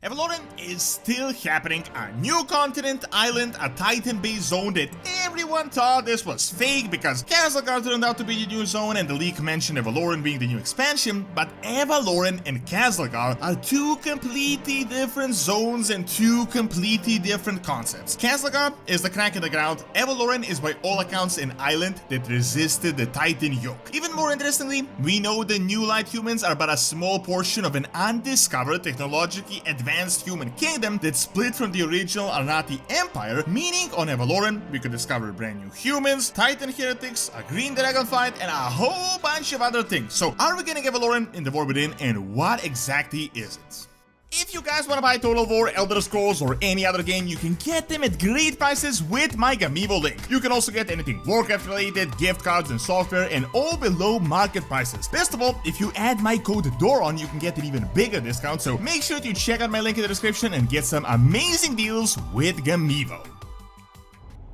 Avaloren is still happening, a new continent, island, a Titan-based zone that everyone thought this was fake because Khaz'Algar turned out to be the new zone and the leak mentioned Avaloren being the new expansion, but Avaloren and Khaz'Algar are two completely different zones and two completely different concepts. Khaz'Algar is the crack in the ground, Avaloren is by all accounts an island that resisted the Titan yoke. Even more interestingly, we know the new light humans are but a small portion of an undiscovered, technologically advanced human kingdom that split from the original Arathi empire, meaning on Avaloren we could discover brand new humans, Titan heretics, a green dragon fight, and a whole bunch of other things. So are we getting Avaloren in the War Within, and what exactly is it? If you guys want to buy Total War, Elder Scrolls, or any other game, you can get them at great prices with my Gamivo link. You can also get anything Warcraft related, gift cards and software, and all below market prices. Best of all, if you add my code DORON, you can get an even bigger discount, so make sure to check out my link in the description and get some amazing deals with Gamivo.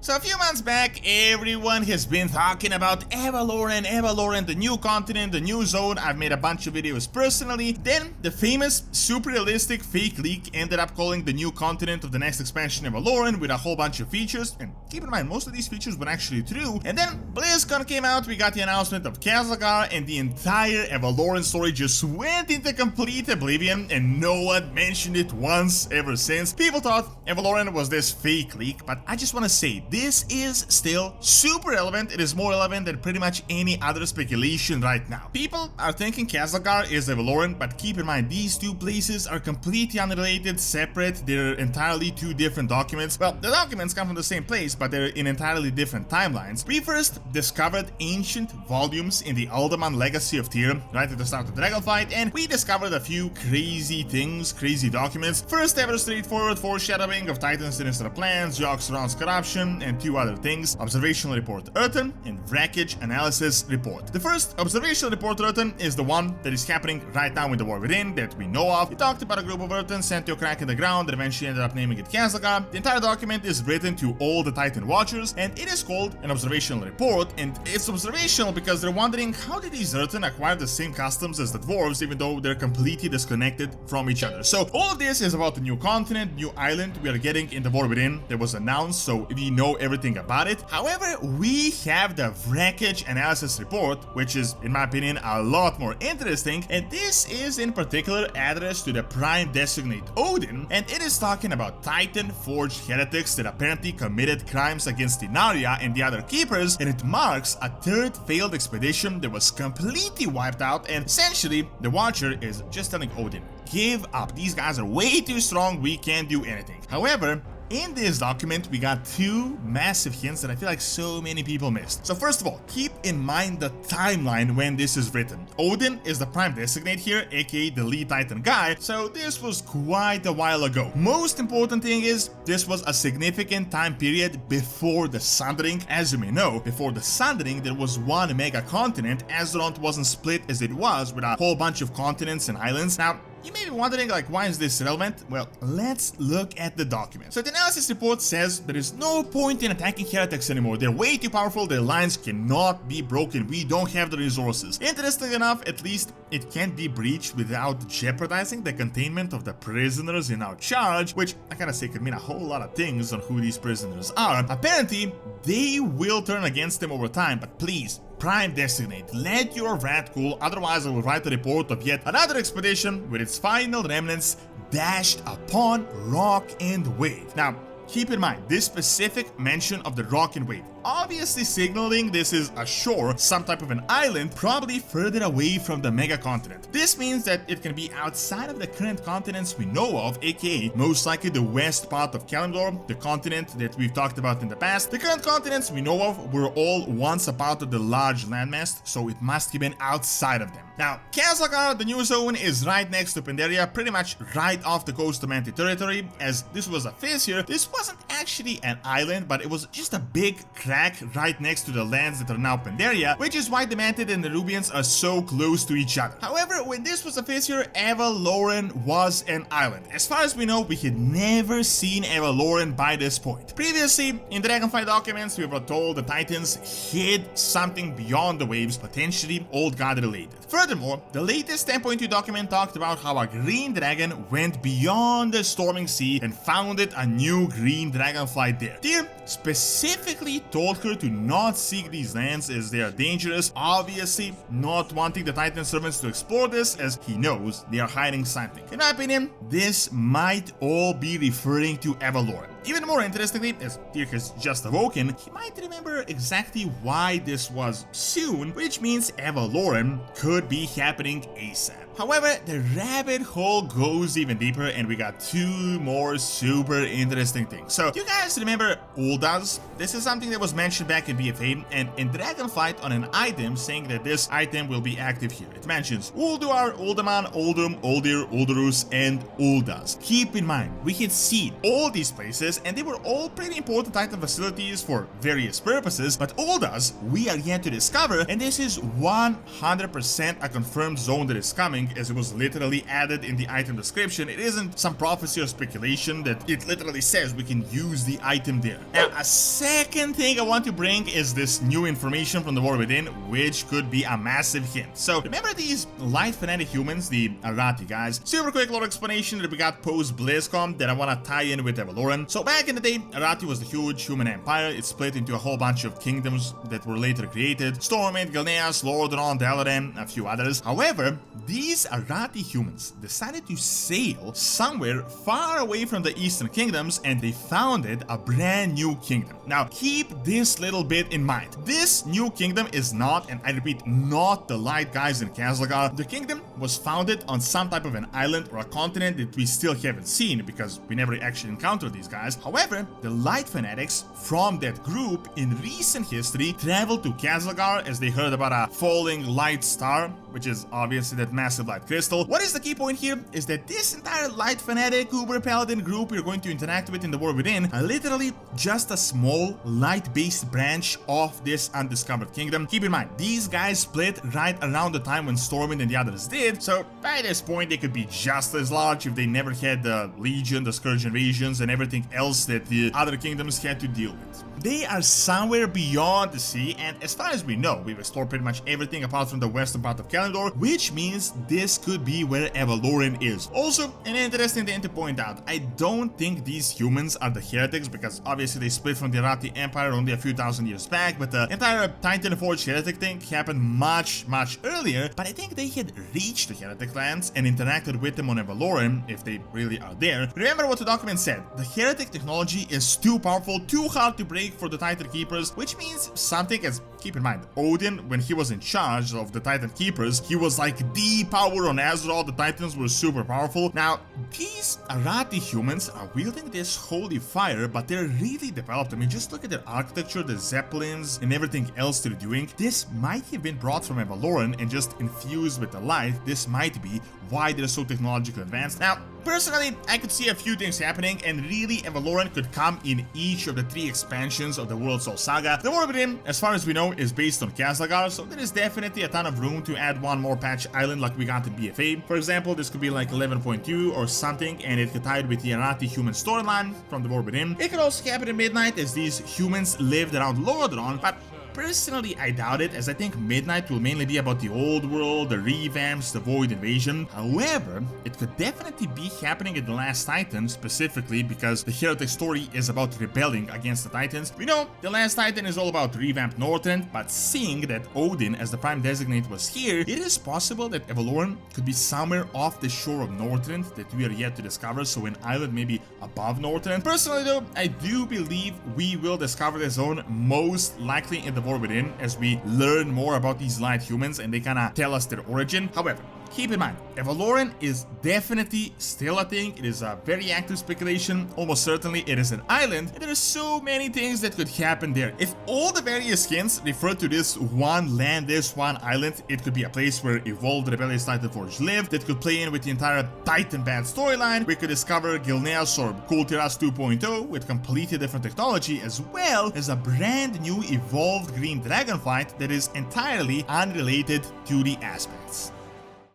So a few months back, everyone has been talking about Avaloren, the new continent, the new zone. I've made a bunch of videos personally. Then the famous, super realistic fake leak ended up calling the new continent of the next expansion Avaloren with a whole bunch of features. And keep in mind, most of these features were actually true. And then BlizzCon came out, we got the announcement of Khaz'Algar, and the entire Avaloren story just went into complete oblivion, and no one mentioned it once ever since. People thought Avaloren was this fake leak, but I just want to say, this is still super relevant. It is more relevant than pretty much any other speculation right now. People are thinking Khaz'Algar is Avaloren, but keep in mind these two places are completely unrelated, separate. They're entirely two different documents. Well, the documents come from the same place, but they're in entirely different timelines. We first discovered ancient volumes in the Alderman Legacy of Tyr right at the start of the Dragon fight, and we discovered a few crazy things, crazy documents. First ever straightforward foreshadowing of Titan's sinister plans, Yog's corruption, and two other things: Observational Report Earthen and Wreckage Analysis Report. The first Observational Report Earthen is the one that is happening right now in the War Within that we know of. We talked about a group of Earthens sent to a crack in the ground that eventually ended up naming it Khaz'Algar. The entire document is written to all the Titan Watchers, and it is called an Observational Report, and it's observational because they're wondering how did these Earthen acquire the same customs as the Dwarves even though they're completely disconnected from each other. So all of this is about the new continent, new island we are getting in the War Within that was announced, so we know everything about it. However, we have the Wreckage Analysis Report, which is, in my opinion, a lot more interesting, and this is in particular addressed to the Prime Designate Odin, and it is talking about Titan-forged heretics that apparently committed crimes against Inaria and the other keepers, and it marks a third failed expedition that was completely wiped out, and essentially the Watcher is just telling Odin, give up, these guys are way too strong, we can't do anything. However, in this document, we got two massive hints that I feel like so many people missed. So first of all, keep in mind the timeline when this is written. Odin is the Prime Designate here, aka the lead Titan guy, so this was quite a while ago. Most important thing is, this was a significant time period before the Sundering. As you may know, before the Sundering, there was one mega continent. Azeroth wasn't split as it was with a whole bunch of continents and islands. Now, you may be wondering, like, why is this relevant? Well, let's look at the document. So the analysis report says there is no point in attacking heretics anymore. They're way too powerful, their lines cannot be broken, we don't have the resources. Interestingly enough, at least it can't be breached without jeopardizing the containment of the prisoners in our charge, which I gotta say could mean a whole lot of things on who these prisoners are. Apparently, they will turn against them over time, but please, Prime Designate, let your wrath cool, otherwise I will write a report of yet another expedition with its final remnants dashed upon rock and wave. Now, keep in mind, this specific mention of the rock and wave, obviously signaling this is a shore, some type of an island, probably further away from the mega continent. This means that it can be outside of the current continents we know of, aka most likely the west part of Kalimdor, the continent that we've talked about in the past. The current continents we know of were all once a part of the large landmass, so it must have been outside of them. Now, Khaz'Algar, the new zone, is right next to Pandaria, pretty much right off the coast of Manti territory. As this was a fissure, this wasn't actually an island, but it was just a big crack right next to the lands that are now Pandaria, which is why the Mantid and the Rubians are so close to each other. However, when this was a fissure, Avaloren was an island. As far as we know, we had never seen Avaloren by this point. Previously, in the Dragonflight documents, we were told the Titans hid something beyond the waves, potentially Old God related. Furthermore, the latest 10.2 document talked about how a green dragon went beyond the storming sea and founded a new green dragonflight there. Tyr specifically told her to not seek these lands as they are dangerous, obviously not wanting the Titan servants to explore this as he knows they are hiding something. In my opinion, this might all be referring to Avaloren. Even more interestingly, as Tyr has just awoken, he might remember exactly why this was soon, which means Avaloren could be happening ASAP. However, the rabbit hole goes even deeper and we got two more super interesting things. So, you guys remember Uldaz? This is something that was mentioned back in BFA and in Dragonflight on an item saying that this item will be active here. It mentions Ulduar, Uldaman, Uldum, Uldir, Ulderus, and Uldaz. Keep in mind, we had seen all these places and they were all pretty important item facilities for various purposes, but Uldaz we are yet to discover, and this is 100% a confirmed zone that is coming, as it was literally added in the item description. It isn't some prophecy or speculation, that it literally says we can use the item there. Now, a second thing I want to bring is this new information from the War Within, which could be a massive hint. So, remember these light fanatic humans, the Arathi guys? Super quick lore explanation that we got post BlizzCon that I want to tie in with Avaloren. So, back in the day, Arathi was the huge human empire. It split into a whole bunch of kingdoms that were later created: Stormwind, Gilneas, Lordaeron, Dalaran, a few others. However, these Arathi humans decided to sail somewhere far away from the Eastern Kingdoms and they founded a brand new kingdom. Now, keep this little bit in mind. This new kingdom is not, and I repeat, not the light guys in Khaz'Algar. The kingdom was founded on some type of an island or a continent that we still haven't seen because we never actually encountered these guys. However, the light fanatics from that group in recent history traveled to Khaz'Algar as they heard about a falling light star, which is obviously that massive light crystal. What is the key point here is that this entire light fanatic uber paladin group you're going to interact with in the War Within are literally just a small light-based branch of this undiscovered kingdom. Keep in mind, these guys split right around the time when Stormwind and the others did, so by this point they could be just as large if they never had the Legion, the Scourge invasions, and everything else that the other kingdoms had to deal with. They are somewhere beyond the sea, and as far as we know, we've explored pretty much everything apart from the western part of Kalimdor, which means this could be where Avaloren is. Also, an interesting thing to point out, I don't think these humans are the heretics, because obviously they split from the Arathi Empire only a few thousand years back, but the entire Titan Forge heretic thing happened much earlier, but I think they had reached the heretic lands and interacted with them on Avaloren, if they really are there. Remember what the document said, the heretic technology is too powerful, too hard to break for the Titan Keepers, which means something as, keep in mind, Odin, when he was in charge of the Titan Keepers, he was like the power on Azeroth. The Titans were super powerful. Now, these Arathi humans are wielding this holy fire, but they're really developed. I mean, just look at their architecture, the zeppelins, and everything else they're doing. This might have been brought from Avaloren and just infused with the light. This might be why they're so technologically advanced. Now, personally, I could see a few things happening, and really Avaloren could come in each of the 3 expansions of the World Soul Saga. The War Within, as far as we know, is based on Khaz'Algar, so there is definitely a ton of room to add one more patch island like we got in BFA. For example, this could be like 11.2 or something, and it could tie with the Arathi human storyline from the War Within. It could also happen in Midnight, as these humans lived around Lordaeron, but personally, I doubt it, as I think Midnight will mainly be about the old world, the revamps, the Void Invasion. However, it could definitely be happening in The Last Titan, specifically because the heretic story is about rebelling against the Titans. We know The Last Titan is all about revamped Northrend, but seeing that Odin as the Prime Designate was here, it is possible that Avaloren could be somewhere off the shore of Northrend that we are yet to discover, so an island maybe above Northrend. Personally though, I do believe we will discover the zone most likely in the War Within as we learn more about these light humans and they kinda tell us their origin. However, keep in mind, Avaloren is definitely still a thing. It is a very active speculation. Almost certainly it is an island, and there are so many things that could happen there. If all the various hints refer to this one land, this one island, it could be a place where evolved rebellious Titanforge lived, that could play in with the entire Titan Band storyline. We could discover Gilneas or Kultiras 2.0 with completely different technology, as well as a brand new evolved green dragonflight that is entirely unrelated to the aspects.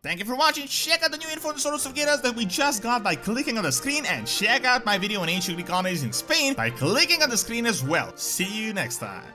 Thank you for watching. Check out the new info on the Source of Geras that we just got by clicking on the screen, and check out my video on ancient Greek colonies in Spain by clicking on the screen as well. See you next time.